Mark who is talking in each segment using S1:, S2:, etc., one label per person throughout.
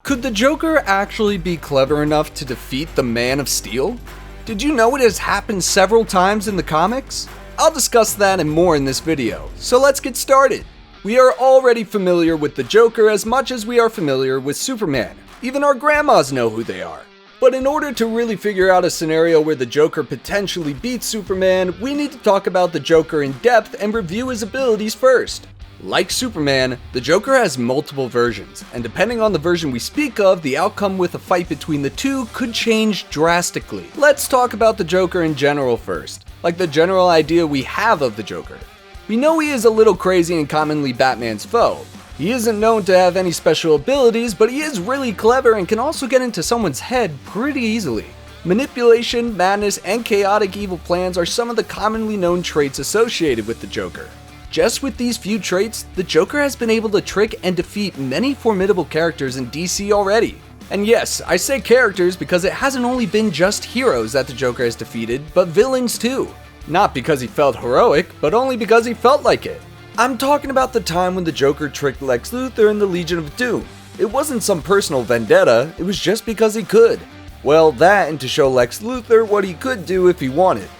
S1: Could the Joker actually be clever enough to defeat the Man of Steel? Did you know it has happened several times in the comics? I'll discuss that and more in this video, so let's get started. We are already familiar with the Joker as much as we are familiar with Superman. Even our grandmas know who they are. But in order to really figure out a scenario where the Joker potentially beats Superman, we need to talk about the Joker in depth and review his abilities first. Like Superman, the Joker has multiple versions, and depending on the version we speak of, the outcome with a fight between the two could change drastically. Let's talk about the Joker in general first, like the general idea we have of the Joker. We know he is a little crazy and commonly Batman's foe. He isn't known to have any special abilities, but he is really clever and can also get into someone's head pretty easily. Manipulation, madness, and chaotic evil plans are some of the commonly known traits associated with the Joker. Just with these few traits, the Joker has been able to trick and defeat many formidable characters in DC already. And yes, I say characters because it hasn't only been just heroes that the Joker has defeated, but villains too. Not because he felt heroic, but only because he felt like it. I'm talking about the time when the Joker tricked Lex Luthor in the Legion of Doom. It wasn't some personal vendetta, it was just because he could. Well, that and to show Lex Luthor what he could do if he wanted.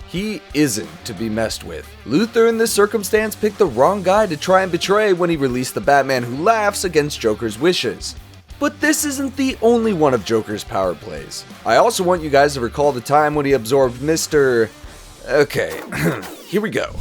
S1: He isn't to be messed with. Luthor in this circumstance picked the wrong guy to try and betray when he released the Batman Who Laughs against Joker's wishes. But this isn't the only one of Joker's power plays. I also want you guys to recall the time when he absorbed Mr. Okay, here we go.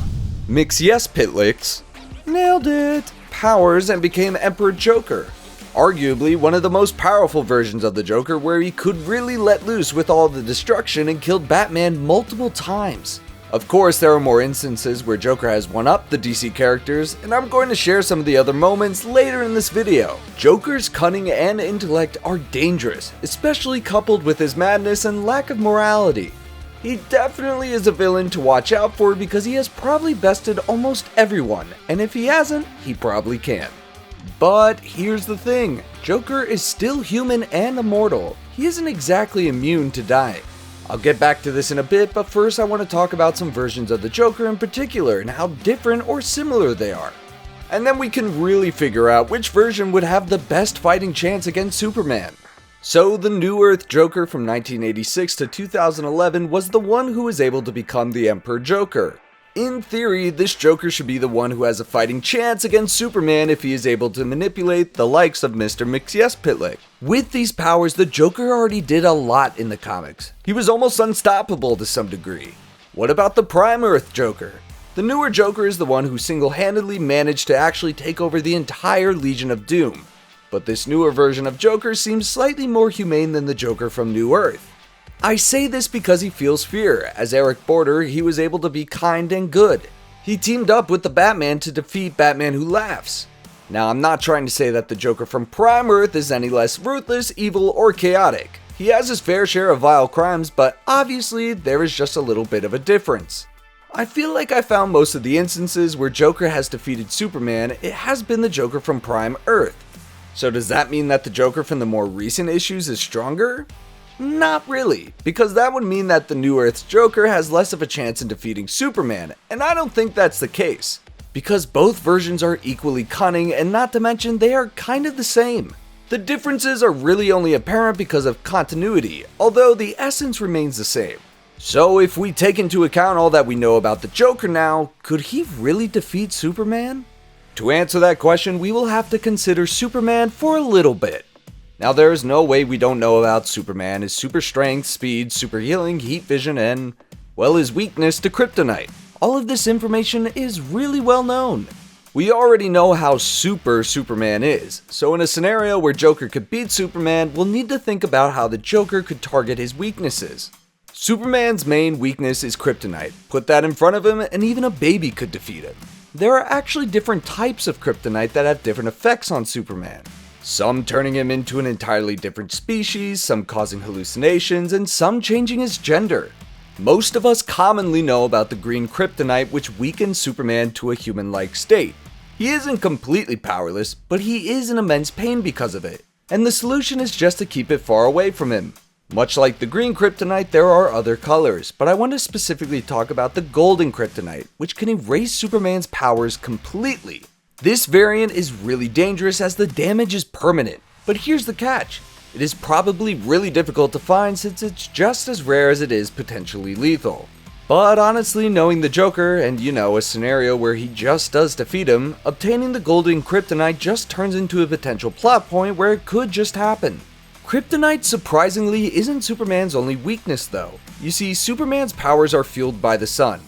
S1: Mxyzptlk's nailed it powers and became Emperor Joker. Arguably one of the most powerful versions of the Joker, where he could really let loose with all the destruction and killed Batman multiple times. Of course, there are more instances where Joker has one-upped the DC characters, and I'm going to share some of the other moments later in this video. Joker's cunning and intellect are dangerous, especially coupled with his madness and lack of morality. He definitely is a villain to watch out for because he has probably bested almost everyone, and if he hasn't, he probably can. But here's the thing, Joker is still human and immortal. He isn't exactly immune to dying. I'll get back to this in a bit, but first I want to talk about some versions of the Joker in particular and how different or similar they are. And then we can really figure out which version would have the best fighting chance against Superman. So the New Earth Joker from 1986 to 2011 was the one who was able to become the Emperor Joker. In theory, this Joker should be the one who has a fighting chance against Superman if he is able to manipulate the likes of Mr. Mxyzptlk. With these powers, the Joker already did a lot in the comics. He was almost unstoppable to some degree. What about the Prime Earth Joker? The newer Joker is the one who single-handedly managed to actually take over the entire Legion of Doom. But this newer version of Joker seems slightly more humane than the Joker from New Earth. I say this because he feels fear. As Eric Border, he was able to be kind and good. He teamed up with the Batman to defeat Batman Who Laughs. Now, I'm not trying to say that the Joker from Prime Earth is any less ruthless, evil, or chaotic. He has his fair share of vile crimes, but obviously there is just a little bit of a difference. I feel like I found most of the instances where Joker has defeated Superman, it has been the Joker from Prime Earth. So does that mean that the Joker from the more recent issues is stronger? Not really, because that would mean that the New Earth's Joker has less of a chance in defeating Superman, and I don't think that's the case. Because both versions are equally cunning, and not to mention they are kind of the same. The differences are really only apparent because of continuity, although the essence remains the same. So if we take into account all that we know about the Joker now, could he really defeat Superman? To answer that question, we will have to consider Superman for a little bit. Now, there is no way we don't know about Superman, his super strength, speed, super healing, heat vision, and, well, his weakness to kryptonite. All of this information is really well known. We already know how super Superman is, so in a scenario where Joker could beat Superman, we'll need to think about how the Joker could target his weaknesses. Superman's main weakness is kryptonite. Put that in front of him, and even a baby could defeat him. There are actually different types of kryptonite that have different effects on Superman. Some turning him into an entirely different species, some causing hallucinations, and some changing his gender. Most of us commonly know about the green kryptonite, which weakens Superman to a human-like state. He isn't completely powerless, but he is in immense pain because of it, and the solution is just to keep it far away from him. Much like the green kryptonite, there are other colors, but I want to specifically talk about the golden kryptonite, which can erase Superman's powers completely. This variant is really dangerous as the damage is permanent. But here's the catch. It is probably really difficult to find since it's just as rare as it is potentially lethal. But honestly, knowing the Joker, and a scenario where he just does defeat him, obtaining the golden kryptonite just turns into a potential plot point where it could just happen. Kryptonite surprisingly isn't Superman's only weakness though. You see, Superman's powers are fueled by the sun.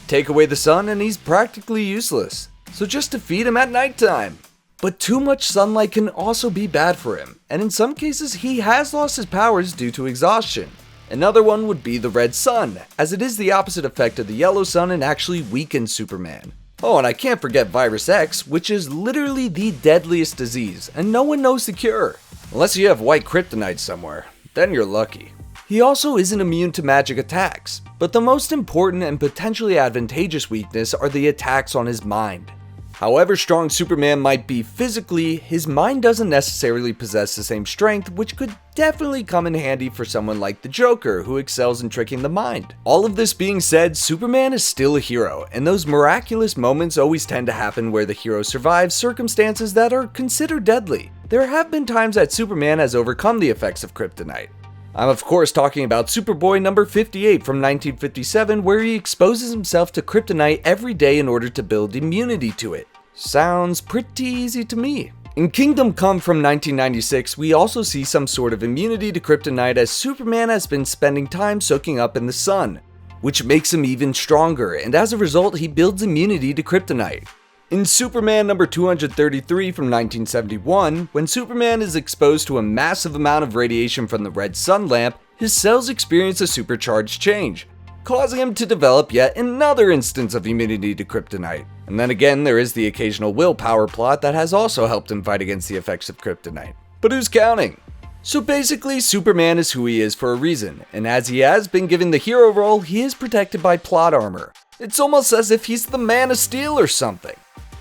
S1: Take away the sun and he's practically useless, so just defeat him at nighttime. But too much sunlight can also be bad for him, and in some cases he has lost his powers due to exhaustion. Another one would be the red sun, as it is the opposite effect of the yellow sun and actually weakens Superman. Oh, and I can't forget Virus X, which is literally the deadliest disease, and no one knows the cure. Unless you have white kryptonite somewhere, then you're lucky. He also isn't immune to magic attacks, but the most important and potentially advantageous weakness are the attacks on his mind. However strong Superman might be physically, his mind doesn't necessarily possess the same strength, which could definitely come in handy for someone like the Joker, who excels in tricking the mind. All of this being said, Superman is still a hero, and those miraculous moments always tend to happen where the hero survives circumstances that are considered deadly. There have been times that Superman has overcome the effects of kryptonite. I'm of course talking about Superboy number 58 from 1957, where he exposes himself to kryptonite every day in order to build immunity to it. Sounds pretty easy to me. In Kingdom Come from 1996, we also see some sort of immunity to kryptonite as Superman has been spending time soaking up in the sun, which makes him even stronger, and as a result he builds immunity to kryptonite. In Superman number 233 from 1971, when Superman is exposed to a massive amount of radiation from the red sun lamp, his cells experience a supercharged change, causing him to develop yet another instance of immunity to kryptonite. And then again, there is the occasional willpower plot that has also helped him fight against the effects of kryptonite. But who's counting? So basically, Superman is who he is for a reason, and as he has been given the hero role, he is protected by plot armor. It's almost as if he's the Man of Steel or something.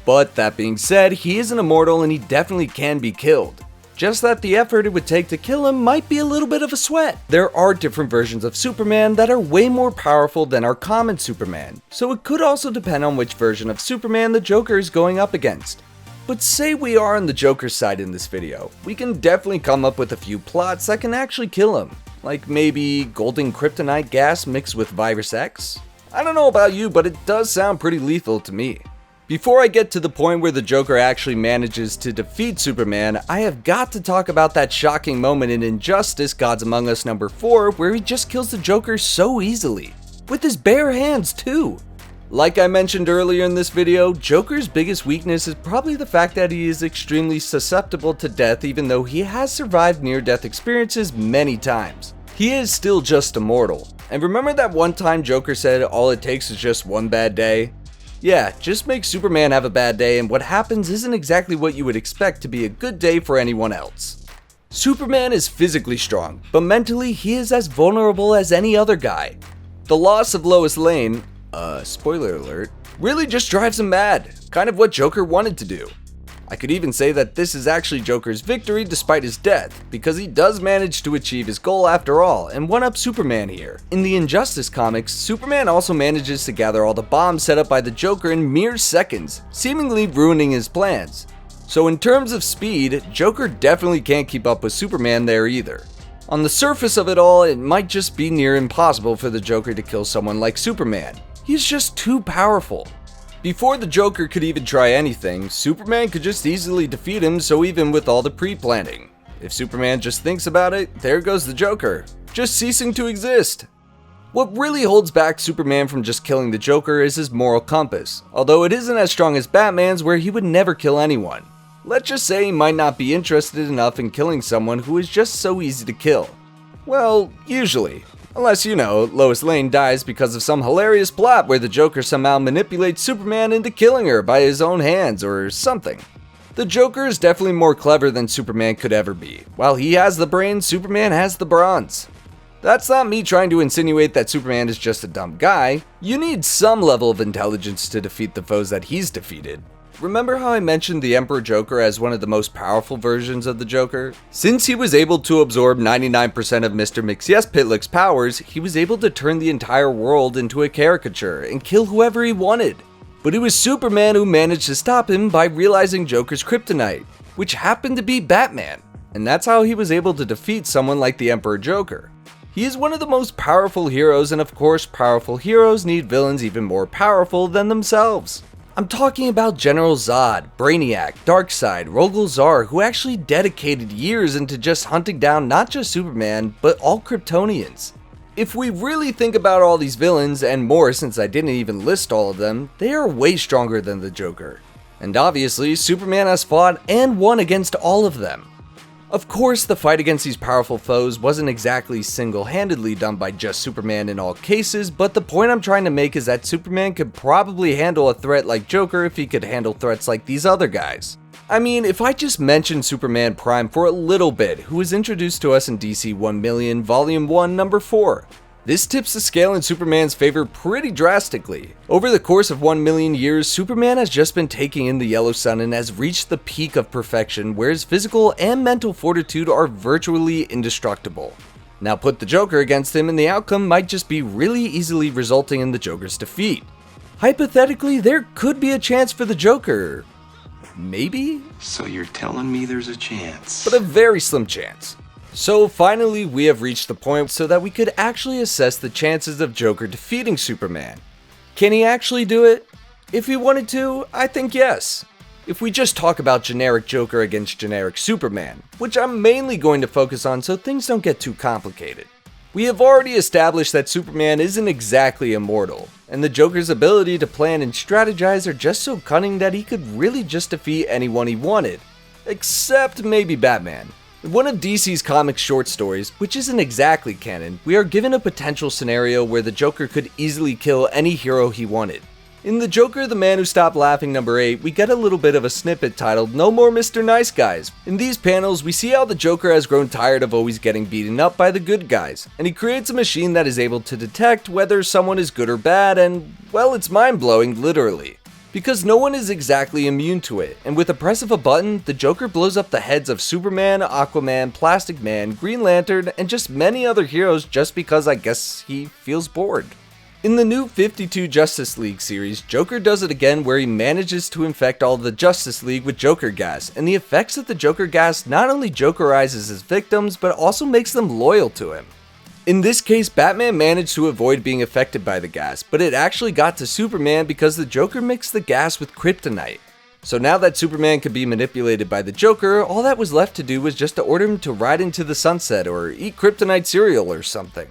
S1: But that being said, he isn't immortal and he definitely can be killed. Just that the effort it would take to kill him might be a little bit of a sweat. There are different versions of Superman that are way more powerful than our common Superman, so it could also depend on which version of Superman the Joker is going up against. But say we are on the Joker's side in this video, we can definitely come up with a few plots that can actually kill him. Like maybe golden kryptonite gas mixed with Virus X? I don't know about you, but it does sound pretty lethal to me. Before I get to the point where the Joker actually manages to defeat Superman, I have got to talk about that shocking moment in Injustice Gods Among Us number 4 where he just kills the Joker so easily. With his bare hands too. Like I mentioned earlier in this video, Joker's biggest weakness is probably the fact that he is extremely susceptible to death even though he has survived near-death experiences many times. He is still just immortal. And remember that one time Joker said all it takes is just one bad day? Yeah, just make Superman have a bad day and what happens isn't exactly what you would expect to be a good day for anyone else. Superman is physically strong, but mentally he is as vulnerable as any other guy. The loss of Lois Lane, spoiler alert, really just drives him mad, kind of what Joker wanted to do. I could even say that this is actually Joker's victory despite his death, because he does manage to achieve his goal after all, and one-up Superman here. In the Injustice comics, Superman also manages to gather all the bombs set up by the Joker in mere seconds, seemingly ruining his plans. So in terms of speed, Joker definitely can't keep up with Superman there either. On the surface of it all, it might just be near impossible for the Joker to kill someone like Superman. He's just too powerful. Before the Joker could even try anything, Superman could just easily defeat him, so even with all the pre-planning. If Superman just thinks about it, there goes the Joker, just ceasing to exist. What really holds back Superman from just killing the Joker is his moral compass, although it isn't as strong as Batman's where he would never kill anyone. Let's just say he might not be interested enough in killing someone who is just so easy to kill. Well, usually. Unless, Lois Lane dies because of some hilarious plot where the Joker somehow manipulates Superman into killing her by his own hands or something. The Joker is definitely more clever than Superman could ever be. While he has the brains, Superman has the bronze. That's not me trying to insinuate that Superman is just a dumb guy. You need some level of intelligence to defeat the foes that he's defeated. Remember how I mentioned the Emperor Joker as one of the most powerful versions of the Joker? Since he was able to absorb 99% of Mr. Mxyzptlk's powers, he was able to turn the entire world into a caricature and kill whoever he wanted. But it was Superman who managed to stop him by realizing Joker's kryptonite, which happened to be Batman. and that's how he was able to defeat someone like the Emperor Joker. He is one of the most powerful heroes, and of course, powerful heroes need villains even more powerful than themselves. I'm talking about General Zod, Brainiac, Darkseid, Rogol Zaar, who actually dedicated years into just hunting down not just Superman, but all Kryptonians. If we really think about all these villains, and more since I didn't even list all of them, they are way stronger than the Joker. And obviously, Superman has fought and won against all of them. Of course, the fight against these powerful foes wasn't exactly single-handedly done by just Superman in all cases, but the point I'm trying to make is that Superman could probably handle a threat like Joker if he could handle threats like these other guys. I mean, if I just mention Superman Prime for a little bit, who was introduced to us in DC 1 Million, Volume 1, Number 4. This tips the scale in Superman's favor pretty drastically. Over the course of 1 million years, Superman has just been taking in the yellow sun and has reached the peak of perfection where his physical and mental fortitude are virtually indestructible. Now put the Joker against him and the outcome might just be really easily resulting in the Joker's defeat. Hypothetically, there could be a chance for the Joker. Maybe?
S2: So you're telling me there's a chance?
S1: But a very slim chance. So finally we have reached the point so that we could actually assess the chances of Joker defeating Superman. Can he actually do it? If he wanted to, I think yes. If we just talk about generic Joker against generic Superman, which I'm mainly going to focus on so things don't get too complicated. We have already established that Superman isn't exactly immortal, and the Joker's ability to plan and strategize are just so cunning that he could really just defeat anyone he wanted. Except maybe Batman. In one of DC's comic short stories, which isn't exactly canon, we are given a potential scenario where the Joker could easily kill any hero he wanted. In The Joker, the Man Who Stopped Laughing number 8, we get a little bit of a snippet titled "No More Mr. Nice Guys." In these panels, we see how the Joker has grown tired of always getting beaten up by the good guys, and he creates a machine that is able to detect whether someone is good or bad, and, well, it's mind-blowing, literally. Because no one is exactly immune to it, and with the press of a button, the Joker blows up the heads of Superman, Aquaman, Plastic Man, Green Lantern, and just many other heroes just because I guess he feels bored. In the new 52 Justice League series, Joker does it again where he manages to infect all of the Justice League with Joker gas, and the effects of the Joker gas not only Jokerizes his victims, but also makes them loyal to him. In this case, Batman managed to avoid being affected by the gas, but it actually got to Superman because the Joker mixed the gas with kryptonite. So now that Superman could be manipulated by the Joker, all that was left to do was just to order him to ride into the sunset or eat kryptonite cereal or something.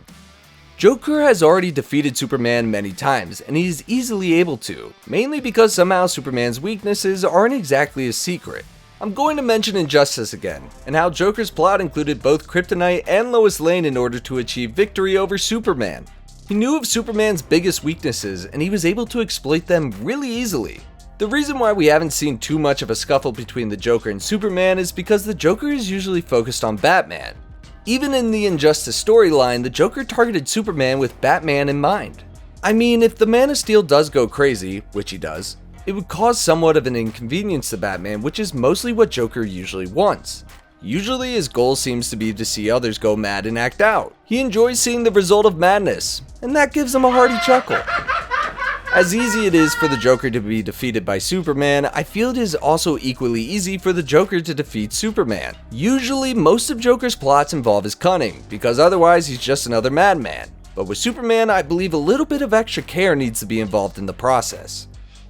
S1: Joker has already defeated Superman many times, and he is easily able to, mainly because somehow Superman's weaknesses aren't exactly a secret. I'm going to mention Injustice again, and how Joker's plot included both Kryptonite and Lois Lane in order to achieve victory over Superman. He knew of Superman's biggest weaknesses, and he was able to exploit them really easily. The reason why we haven't seen too much of a scuffle between the Joker and Superman is because the Joker is usually focused on Batman. Even in the Injustice storyline, the Joker targeted Superman with Batman in mind. I mean, if the Man of Steel does go crazy, which he does, it would cause somewhat of an inconvenience to Batman, which is mostly what Joker usually wants. Usually his goal seems to be to see others go mad and act out. He enjoys seeing the result of madness, and that gives him a hearty chuckle. As easy it is for the Joker to be defeated by Superman, I feel it is also equally easy for the Joker to defeat Superman. Usually most of Joker's plots involve his cunning, because otherwise he's just another madman. But with Superman, I believe a little bit of extra care needs to be involved in the process.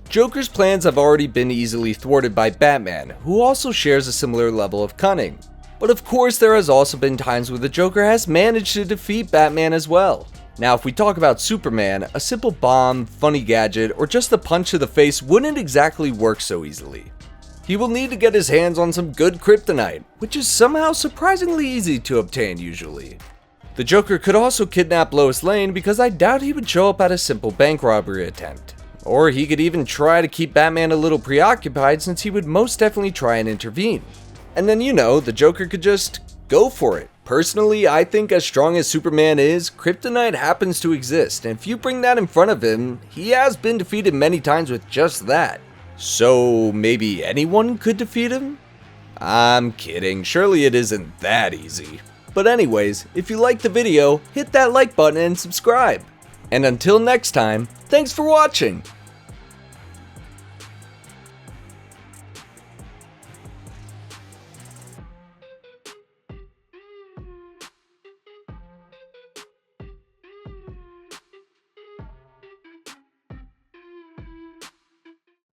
S1: Joker's plans have already been easily thwarted by Batman, who also shares a similar level of cunning. But of course there has also been times where the Joker has managed to defeat Batman as well. Now if we talk about Superman, a simple bomb, funny gadget, or just a punch to the face wouldn't exactly work so easily. He will need to get his hands on some good kryptonite, which is somehow surprisingly easy to obtain usually. The Joker could also kidnap Lois Lane because I doubt he would show up at a simple bank robbery attempt. Or he could even try to keep Batman a little preoccupied since he would most definitely try and intervene. And then the Joker could just go for it. Personally, I think as strong as Superman is, kryptonite happens to exist, and if you bring that in front of him, he has been defeated many times with just that. So maybe anyone could defeat him? I'm kidding, surely it isn't that easy. But anyways, if you liked the video, hit that like button and subscribe. And until next time, thanks for watching!